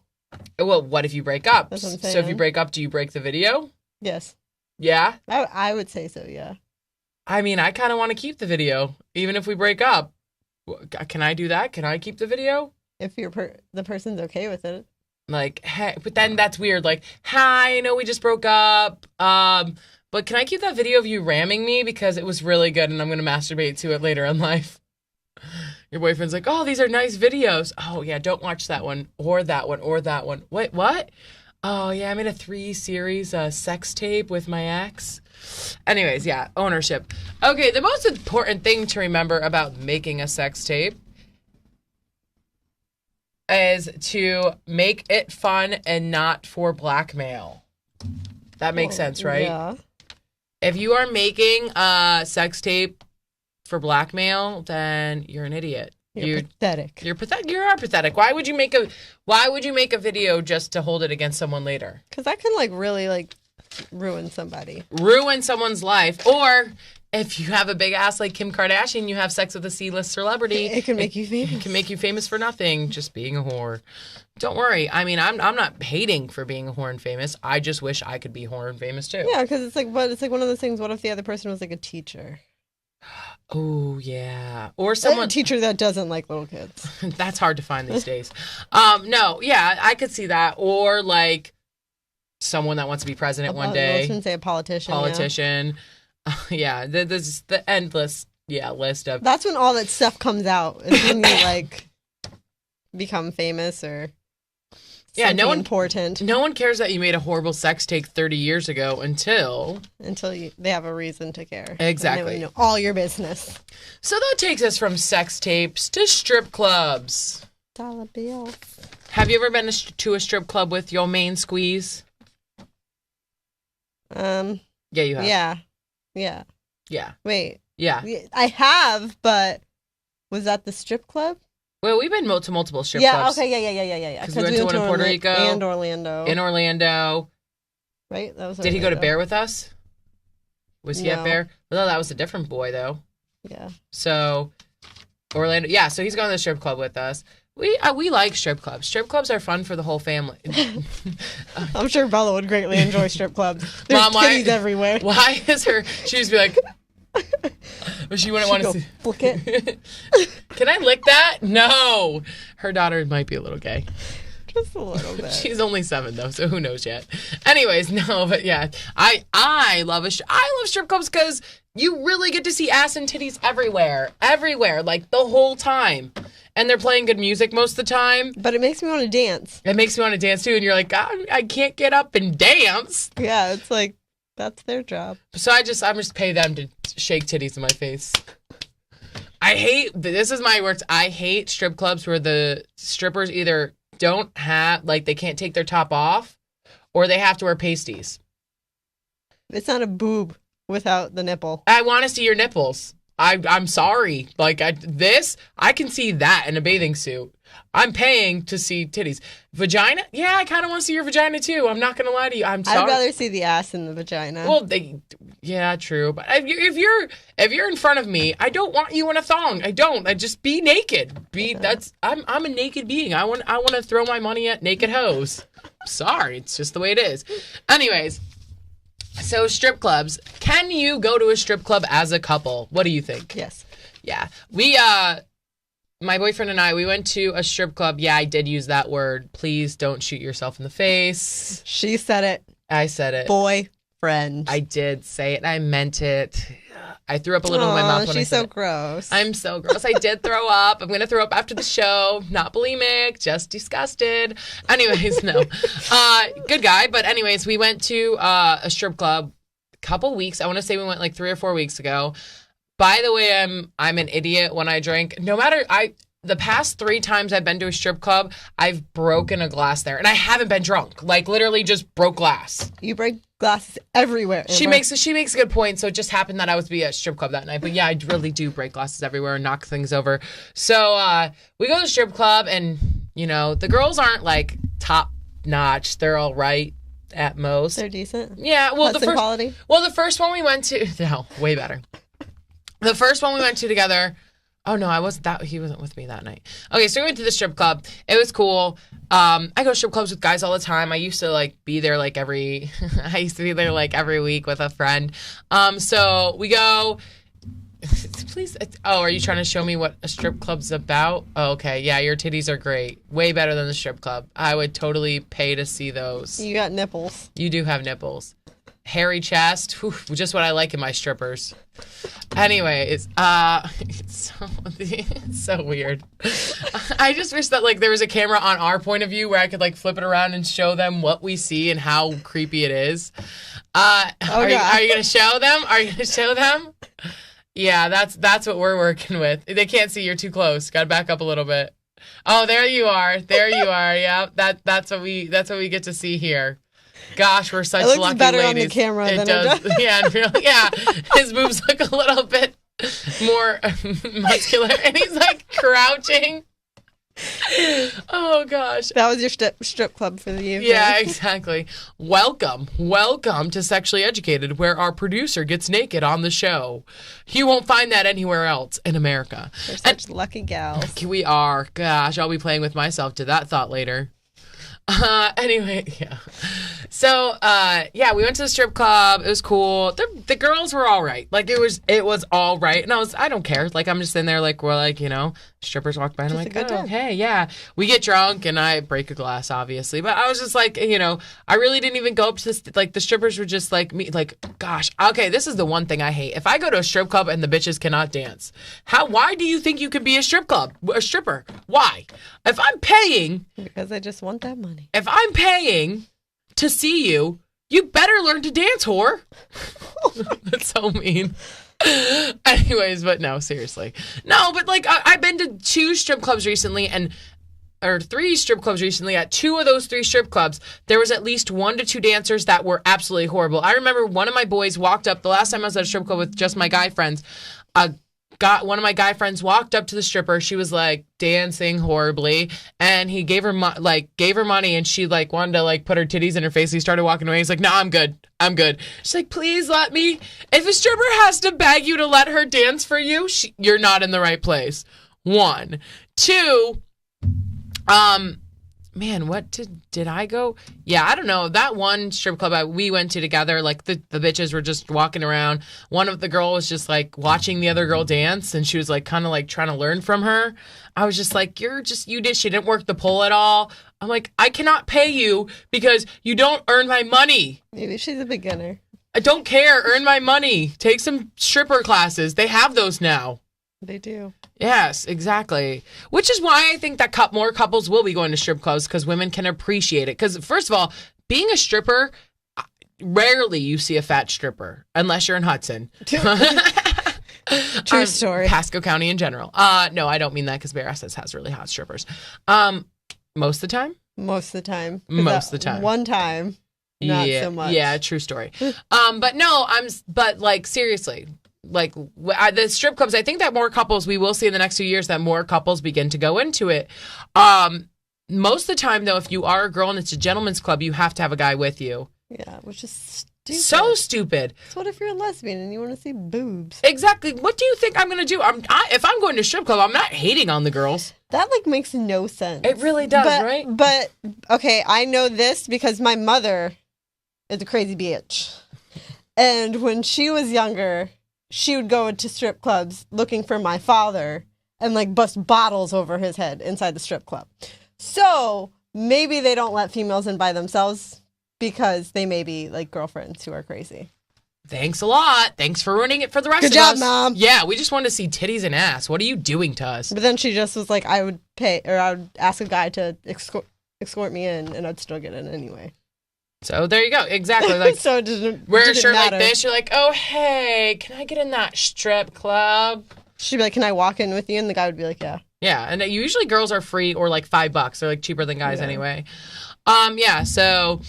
Well, what if you break up? That's what I'm So if saying. you break up, do you break the video? Yes, Yeah. I would say so. Yeah. I mean, I kind of want to keep the video, even if we break up. Can I do that? Can I keep the video? If the person's okay with it. Like, hey, but then that's weird. Like, hi, I know we just broke up. But can I keep that video of you ramming me because it was really good and I'm gonna masturbate to it later in life? Your boyfriend's like, oh, these are nice videos. Oh yeah, don't watch that one or that one or that one. Wait, what? Oh yeah, I made a 3-series sex tape with my ex. Anyways, yeah, ownership. Okay, the most important thing to remember about making a sex tape is to make it fun and not for blackmail. That makes sense, right? Yeah. If you are making a sex tape for blackmail, then you're an idiot. You're pathetic. You're pathetic. You are pathetic. Why would you make a video just to hold it against someone later? Because that can like really like ruin somebody. Ruin someone's life. Or if you have a big ass like Kim Kardashian, you have sex with a C-list celebrity. It can make you famous. It can make you famous for nothing, just being a whore. Don't worry. I mean, I'm not hating for being a whore and famous. I just wish I could be whore and famous too. Yeah, because it's like one of those things. What if the other person was like a teacher? Oh yeah, or Like someone a teacher that doesn't like little kids. that's hard to find these days. No, yeah, I could see that, or like someone that wants to be president one I day. was gonna say a politician. Politician. Yeah, there's the endless list of. That's when all that stuff comes out. Is when you like become famous or something important. No one cares that you made a horrible sex tape 30 years ago until they have a reason to care. Exactly. And they would know all your business. So that takes us from sex tapes to strip clubs. Dollar bills. Have you ever been to a strip club with your main squeeze? Yeah, you have. Yeah. Wait. Yeah. I have, but was that the strip club? Well, we've been to multiple strip yeah, clubs. okay, yeah. Because we went to one in Puerto Rico. And Orlando. In Orlando. Right? That was Did he go to Bear with us? Was he at No. Bear? No, that was a different boy, though. Yeah. So, Orlando. Yeah, so he's going to the strip club with us. We like strip clubs. Strip clubs are fun for the whole family. I'm sure Bella would greatly enjoy strip clubs. There's Mom, titties everywhere. Why is her... She just be like... But she wouldn't want to see... Flick it. Can I lick that? No. Her daughter might be a little gay. Just a little bit. She's only 7 though, so who knows yet. Anyways, no, but yeah, I love strip clubs because you really get to see ass and titties everywhere, like the whole time, and they're playing good music most of the time. But it makes me want to dance. It makes me want to dance too, and you're like, God, I can't get up and dance. Yeah, it's like that's their job. So I'm just pay them to shake titties in my face. This is my words. I hate strip clubs where the strippers either don't have, like, they can't take their top off or they have to wear pasties. It's not a boob without the nipple. I want to see your nipples. I'm sorry. Like I can see that in a bathing suit. I'm paying to see titties. Vagina? Yeah, I kind of want to see your vagina too. I'm not going to lie to you. I'm sorry. I'd rather see the ass than the vagina. Well, yeah, true. But if you're in front of me, I don't want you in a thong. I don't. I just be naked. I'm a naked being. I want to throw my money at naked hoes. Sorry, it's just the way it is. Anyways, so strip clubs. Can you go to a strip club as a couple? What do you think? Yes. Yeah. My boyfriend and I, we went to a strip club. Yeah, I did use that word. Please don't shoot yourself in the face. She said it. I said it. Boyfriend. I did say it. I meant it. I threw up a little in my mouth when I said she's so it. gross. I'm so gross. I did throw up. I'm going to throw up after the show. Not bulimic, just disgusted. Anyways, no. Good guy. But anyways, we went to a strip club a couple weeks. I want to say we went like 3 or 4 weeks ago. By the way, I'm an idiot when I drink. The past 3 times I've been to a strip club, I've broken a glass there, and I haven't been drunk. Like literally, just broke glass. You break glasses everywhere. Amber. She makes a good point. So it just happened that I was at a strip club that night. But yeah, I really do break glasses everywhere and knock things over. So we go to the strip club, and the girls aren't like top notch. They're all right at most. They're decent. Yeah. Well, quality. Well, the first one we went to, no, way better. The first one we went to together. Oh no, he wasn't with me that night. Okay, so we went to the strip club. It was cool. I go to strip clubs with guys all the time. I used to be there every week with a friend. So we go. Please. Oh, are you trying to show me what a strip club's about? Oh, okay, yeah, your titties are great. Way better than the strip club. I would totally pay to see those. You got nipples. You do have nipples. Hairy chest, just what I like in my strippers. Anyways, it's so weird. I just wish that there was a camera on our point of view where I could flip it around and show them what we see and how creepy it is. Are you gonna show them? Are you gonna show them? Yeah, that's what we're working with. They can't see, you're too close. Gotta back up a little bit. Oh, there you are. There you are. Yeah, that's what we get to see here. Gosh, we're such lucky ladies. It looks better on the camera than it does. Yeah, his boobs look a little bit more muscular, and he's crouching. Oh gosh, that was your strip club for the evening. Yeah, exactly. Welcome to Sexually Educated, where our producer gets naked on the show. You won't find that anywhere else in America. We're such lucky gals. We are. Gosh, I'll be playing with myself to that thought later. Anyway, yeah. So, we went to the strip club. It was cool. The girls were all right. It was all right. And I don't care. I'm just in there we're strippers walk by and I'm like, oh, hey, yeah. We get drunk and I break a glass, obviously. But I was just I really didn't even go up to this. The strippers were just me, gosh, okay, this is the one thing I hate. If I go to a strip club and the bitches cannot dance, why do you think you can be a stripper? Why? If I'm paying. Because I just want that money. If I'm paying to see you, you better learn to dance, whore. That's so mean. Anyways, but no, seriously. No, but I've been to 2 strip clubs recently or 3 strip clubs recently. At 2 of those 3 strip clubs, there was at least 1 to 2 dancers that were absolutely horrible. I remember one of my boys walked up, the last time I was at a strip club with just my guy friends, one of my guy friends walked up to the stripper. She was dancing horribly, and he gave her money, and she wanted to put her titties in her face. He started walking away. He's like, "No, I'm good. She's like, "Please let me." If a stripper has to beg you to let her dance for you, you're not in the right place. 1, 2. Man, what did I go? Yeah, I don't know. That one strip club we went to together, the bitches were just walking around. One of the girls was just watching the other girl dance, and she was kind of trying to learn from her. I was just she didn't work the pole at all. I'm I cannot pay you because you don't earn my money. Maybe she's a beginner. I don't care. Earn my money. Take some stripper classes. They have those now. They do. Yes, exactly. Which is why I think that more couples will be going to strip clubs, because women can appreciate it. Because first of all, being a stripper, rarely you see a fat stripper unless you're in Hudson. True story. Pasco County in general. No, I don't mean that, because Bear Estes has really hot strippers. Most of the time. Most of the time. One time. Not so much. Yeah, true story. But no, seriously. the strip clubs, I think that more couples, we will see in the next few years that more couples begin to go into it. Most of the time, though, if you are a girl and it's a gentleman's club, you have to have a guy with you. Yeah, which is stupid. So stupid. So what if you're a lesbian and you want to see boobs? Exactly. What do you think I'm going to do? If I'm going to a strip club, I'm not hating on the girls. That, like, makes no sense. It really does, right? But, okay, I know this because my mother is a crazy bitch. And when she was younger, she would go into strip clubs looking for my father and, like, bust bottles over his head inside the strip club. So maybe they don't let females in by themselves because they may be, like, girlfriends who are crazy. Thanks a lot. Thanks for ruining it for the rest of us. Good job, Mom. Yeah, we just wanted to see titties and ass. What are you doing to us? But then she just was like, I would ask a guy to escort me in, and I'd still get in anyway. So there you go. Exactly. Like, so it didn't wear a shirt matter. like this. You're like, oh, hey, can I get in that strip club? She'd be like, can I walk in with you? And the guy would be like, yeah. Yeah, and usually girls are free or like $5. They're like cheaper than guys anyway. So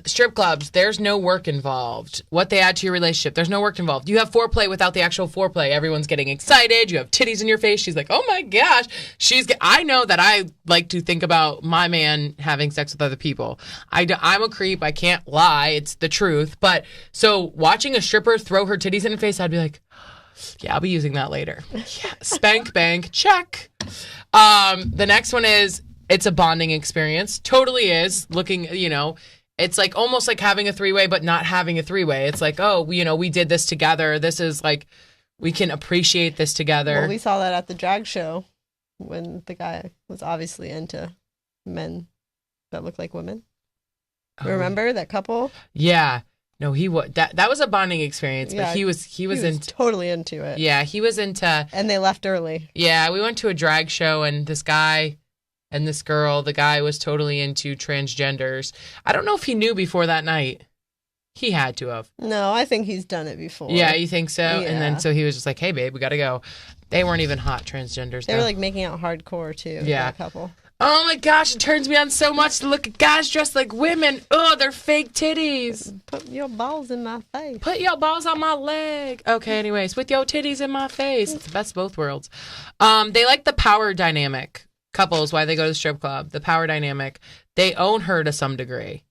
strip clubs, there's no work involved. What they add to your relationship, there's no work involved. You have foreplay without the actual foreplay. Everyone's getting excited. You have titties in your face. She's like, oh my gosh. I know that I like to think about my man having sex with other people. I'm a creep. I can't lie. It's the truth. But so watching a stripper throw her titties in her face, I'd be like, yeah, I'll be using that later. Yeah. Spank bank, check. The next one is, it's a bonding experience. Totally is. Looking, it's like almost like having a three-way, but not having a three-way. It's like, oh, we did this together. This is like, we can appreciate this together. Well, we saw that at the drag show when the guy was obviously into men that look like women. Remember that couple? Yeah. No, he was that was a bonding experience, but Yeah, he was totally into it. Yeah, he was into. And they left early. Yeah, we went to a drag show, and this guy and this girl, the guy was totally into transgenders. I don't know if he knew before that night. He had to have. No, I think he's done it before. Yeah, you think so? Yeah. And then so he was just like, "Hey, babe, we gotta go." They weren't even hot transgenders. They were like making out hardcore too. Yeah, that couple. Oh my gosh, it turns me on so much to look at guys dressed like women. Oh, they're fake titties. Put your balls in my face. Put your balls on my leg. Okay, anyways, with your titties in my face. It's the best of both worlds. They like the power dynamic. Couples, why they go to the strip club. The power dynamic. They own her to some degree.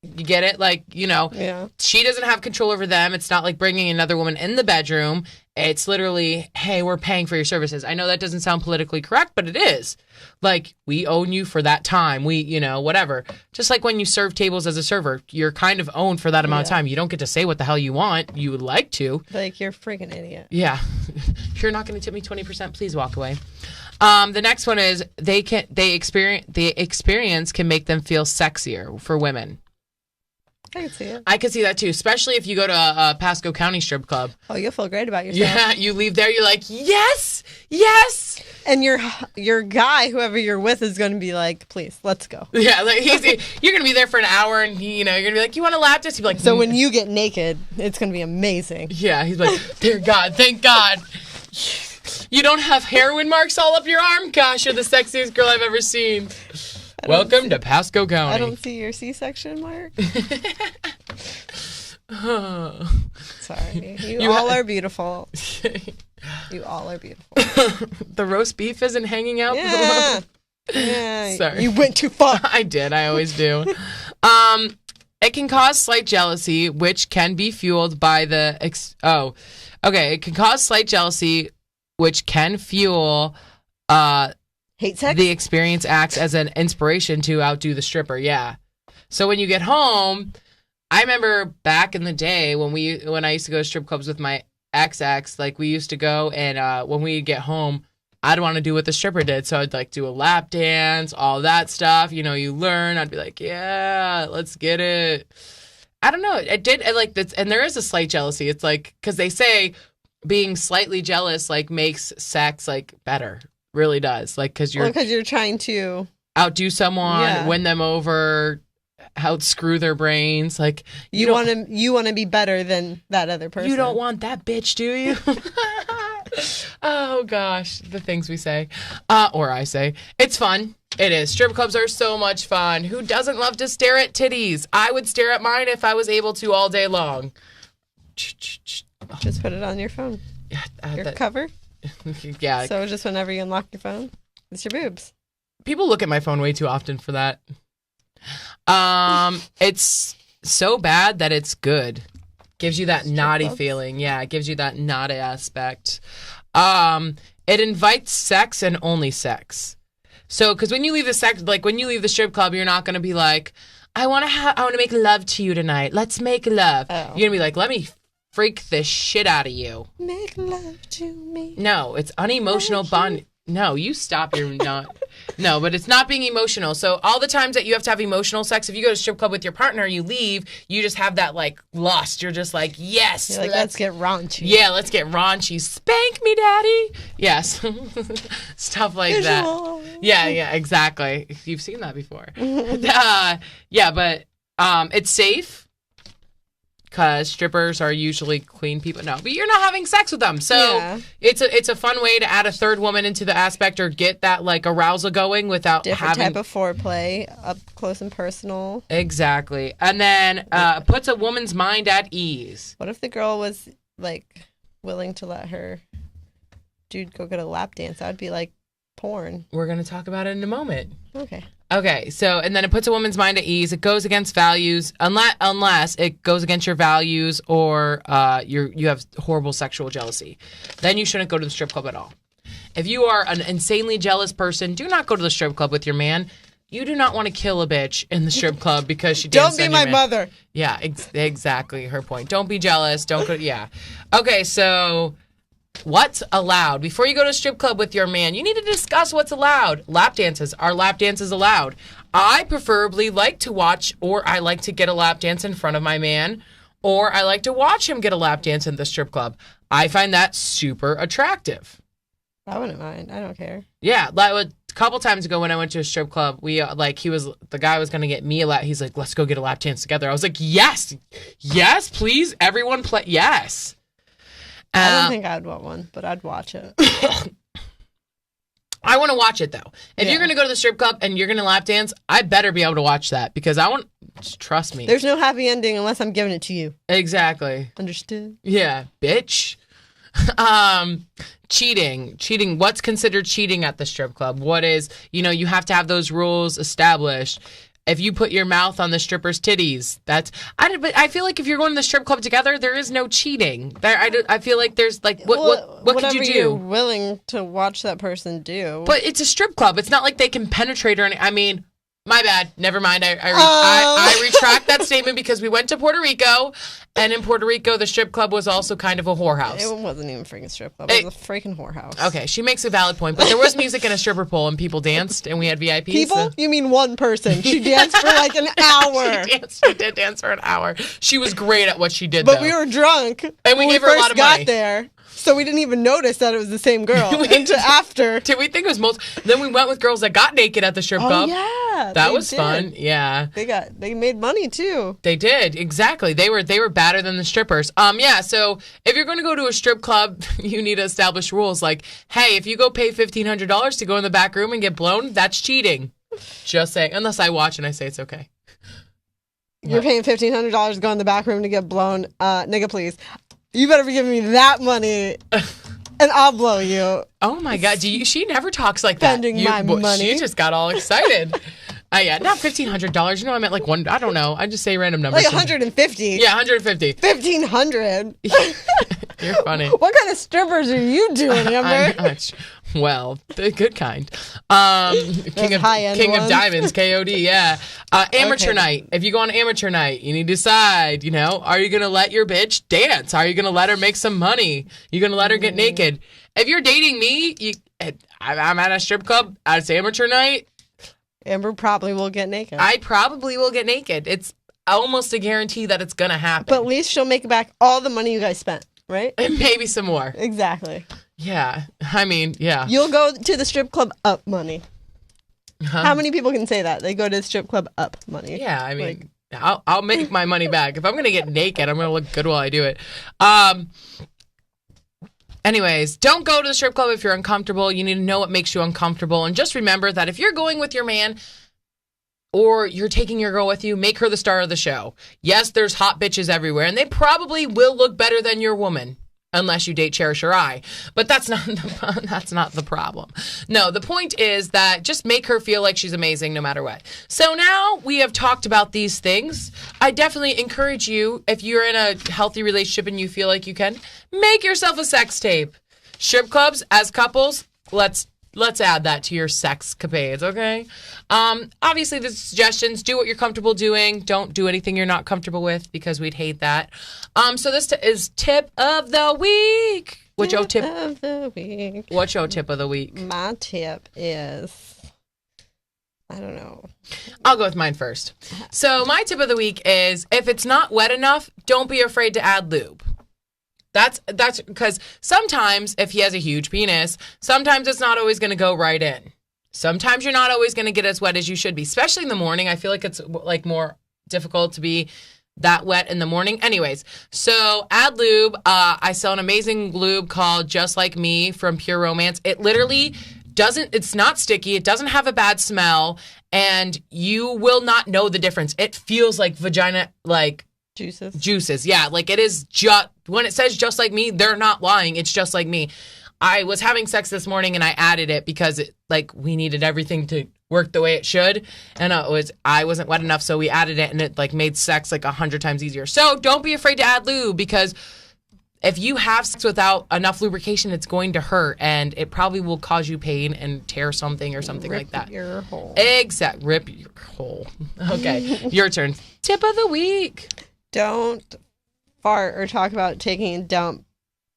You get it? Like, Yeah. She doesn't have control over them. It's not like bringing another woman in the bedroom. It's literally, hey, we're paying for your services. I know that doesn't sound politically correct, but it is. Like, we own you for that time. We, whatever. Just like when you serve tables as a server, you're kind of owned for that amount of time. You don't get to say what the hell you want. You would like to. Like, you're a freaking idiot. Yeah. If you're not going to tip me 20%, please walk away. The next one is the experience can make them feel sexier for women. I can see it. I can see that too, especially if you go to a Pasco County strip club. Oh, you'll feel great about yourself. Yeah, you leave there, you're like, yes, yes. And your guy, whoever you're with, is going to be like, please, let's go. Yeah, like you're going to be there for an hour, and you're going to be like, you want to lap dance? He'd be like, so when you get naked, it's going to be amazing. Yeah, he's like, dear God, thank God. You don't have heroin marks all up your arm? Gosh, you're the sexiest girl I've ever seen. Welcome to Pasco County. I don't see your C-section mark. Sorry. You all are beautiful. You all are beautiful. The roast beef isn't hanging out. Yeah. Yeah. Sorry. You went too far. I did. I always do. It can cause slight jealousy, which can be fueled by the... It can cause slight jealousy, which can fuel... Hate sex? The experience acts as an inspiration to outdo the stripper. Yeah. So when you get home, I remember back in the day when I used to go to strip clubs with my ex, like we used to go, and when we'd get home, I'd want to do what the stripper did. So I'd like do a lap dance, all that stuff. You learn. I'd be like, yeah, let's get it. I don't know. I like this, and there is a slight jealousy. It's like, because they say being slightly jealous like makes sex like better. Really does. Like, because you're trying to outdo someone, win them over, outscrew their brains. Like, you want to be better than that other person. You don't want that bitch, do you? Oh gosh, the things we say, or I say. It's fun. It is. Strip clubs are so much fun. Who doesn't love to stare at titties? I would stare at mine if I was able to all day long. Just put it on your phone. Your cover. Yeah. So just whenever you unlock your phone, it's your boobs. People look at my phone way too often for that. It's so bad that it's good. Gives you that naughty feeling. Yeah, it gives you that naughty aspect. It invites sex and only sex. So, because when you leave the strip club, you're not going to be like, I want to make love to you tonight. Let's make love. Oh. You're going to be like, let me freak the shit out of you. Make love to me. No, it's unemotional bond. No, you stop. You're not. No, but it's not being emotional. So all the times that you have to have emotional sex, if you go to a strip club with your partner, you leave, you just have that like lust. You're just like, yes. You're like, let's get raunchy. Yeah, let's get raunchy. Spank me, daddy. Yes. Stuff like Visual. that. Yeah, exactly. You've seen that before. Yeah, but it's safe. Because strippers are usually clean people. No, but you're not having sex with them. So it's a fun way to add a third woman into the aspect or get that like arousal going without different type of foreplay, up close and personal. Exactly. And then puts a woman's mind at ease. What if the girl was like willing to let her dude go get a lap dance? That would be like porn. We're going to talk about it in a moment. Okay, so, and then it puts a woman's mind at ease. It goes against values, unless it goes against your values or you have horrible sexual jealousy. Then you shouldn't go to the strip club at all. If you are an insanely jealous person, do not go to the strip club with your man. You do not want to kill a bitch in the strip club because she danced Don't be my mother. Yeah, exactly her point. Don't be jealous. Don't go, yeah. Okay, so... what's allowed? Before you go to a strip club with your man, you need to discuss what's allowed. Lap dances. Are lap dances allowed? I preferably like to watch, or I like to get a lap dance in front of my man, or I like to watch him get a lap dance in the strip club. I find that super attractive. I wouldn't mind. I don't care. Yeah, like a couple times ago when I went to a strip club, the guy was gonna get me a lap. He's like, let's go get a lap dance together. I was like, yes, please, everyone play, yes. I don't think I'd want one, but I'd watch it. I want to watch it, though. If you're going to go to the strip club and you're going to lap dance, I better be able to watch that because trust me. There's no happy ending unless I'm giving it to you. Exactly. Understood? Yeah, bitch. Cheating. What's considered cheating at the strip club? What is, you have to have those rules established. If you put your mouth on the stripper's titties, but I feel like if you're going to the strip club together, there is no cheating. I feel like there's like, what could you do? You're willing to watch that person do. But it's a strip club. It's not like they can penetrate or anything. I mean, my bad. Never mind. I retract that statement because we went to Puerto Rico, and in Puerto Rico, the strip club was also kind of a whorehouse. It wasn't even a freaking strip club. It was a freaking whorehouse. Okay, she makes a valid point, but there was music in a stripper pole, and people danced, and we had VIPs. People? So. You mean one person? She danced for like an hour. She did dance for an hour. She was great at what she did, but we were drunk, and we gave her a lot of money. Got there. So we didn't even notice that it was the same girl until after. Did we think it was Then we went with girls that got naked at the strip club. Yeah, that was fun. Yeah, they made money too. They did, exactly. They were badder than the strippers. Yeah. So if you're going to go to a strip club, you need to establish rules. Like, hey, if you go pay $1,500 to go in the back room and get blown, that's cheating. Just saying. Unless I watch and I say it's okay. You're paying $1,500 to go in the back room to get blown, nigga, please. You better be giving me that money, and I'll blow you. Oh my God! She never talks like that. Spending my money. She just got all excited. Yeah, not $1,500. I meant like one. I don't know. I just say random numbers. Like 150. Yeah, 150. 1,500. You're funny. What kind of strippers are you doing, Amber? Well, the good kind. King of Diamonds, KOD, yeah. Amateur night. If you go on amateur night, you need to decide, are you going to let your bitch dance? Are you going to let her make some money? You going to let her get naked? If you're dating me, I'm at a strip club, it's amateur night. Amber probably will get naked. I probably will get naked. It's almost a guarantee that it's going to happen. But at least she'll make back all the money you guys spent, right? And maybe some more. Exactly. Yeah. I mean, yeah. You'll go to the strip club up money. How many people can say that? They go to the strip club up money. Yeah, I mean, I'll make my money back. If I'm going to get naked, I'm going to look good while I do it. Anyways, don't go to the strip club if you're uncomfortable. You need to know what makes you uncomfortable. And just remember that if you're going with your man, or you're taking your girl with you, make her the star of the show. Yes, there's hot bitches everywhere, and they probably will look better than your woman. Unless you date Cherish or I. But that's not the problem. No, the point is that just make her feel like she's amazing no matter what. So now we have talked about these things. I definitely encourage you, if you're in a healthy relationship and you feel like you can, make yourself a sex tape. Strip clubs, as couples, let's add that to your sex capades, okay? Obviously, the suggestions, do what you're comfortable doing. Don't do anything you're not comfortable with because we'd hate that. So this is tip of the week. What's your tip of the week? What's your tip of the week? My tip is, I don't know. I'll go with mine first. So my tip of the week is, if it's not wet enough, don't be afraid to add lube. That's because sometimes if he has a huge penis, sometimes it's not always going to go right in. Sometimes you're not always going to get as wet as you should be, especially in the morning. I feel like it's like more difficult to be that wet in the morning. Anyways, so add lube. I sell an amazing lube called Just Like Me from Pure Romance. It literally it's not sticky. It doesn't have a bad smell, and you will not know the difference. It feels like vagina, like juices. Yeah, like it is just, when it says Just Like Me, they're not lying. It's just like me. I was having sex this morning and I added it because we needed everything to work the way it should, and I wasn't wet enough, so we added it, and it made sex 100 times easier. So don't be afraid to add lube, because if you have sex without enough lubrication, it's going to hurt, and it probably will cause you pain and tear something or something like that. Rip your hole. Rip your hole. Okay, your turn. Tip of the week. Don't fart or talk about taking a dump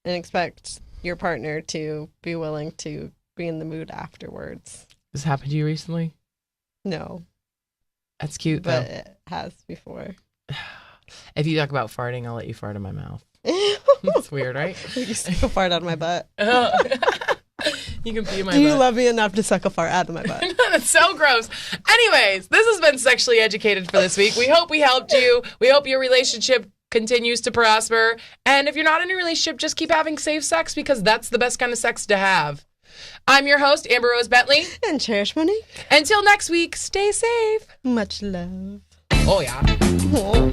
and expect your partner to be willing to be in the mood afterwards. This happened to you recently? No. That's cute, but though. It has before. If you talk about farting, I'll let you fart in my mouth. That's weird, right? You suck a fart out of my butt. You can pee in my butt. Do you love me enough to suck a fart out of my butt? That's so gross. Anyways, this has been Sexually Educated for this week. We hope we helped you. We hope your relationship continues to prosper. And if you're not in a relationship, just keep having safe sex, because that's the best kind of sex to have. I'm your host, Amber Rose Bentley. And Cherish Monique. Until next week, stay safe. Much love. Oh, yeah. Oh.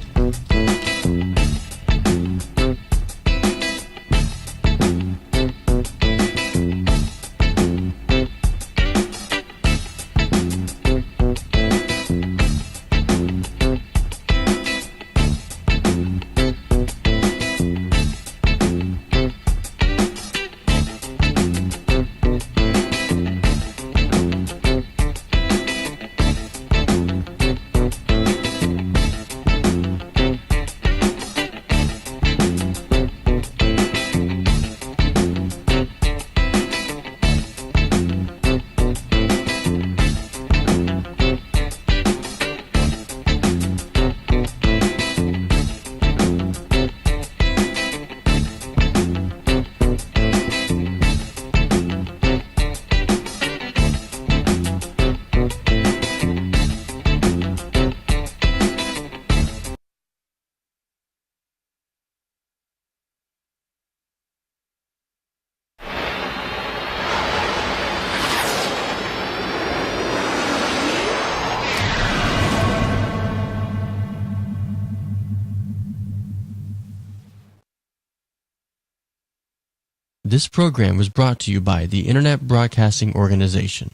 This program was brought to you by the Internet Broadcasting Organization,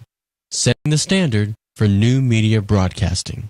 setting the standard for new media broadcasting.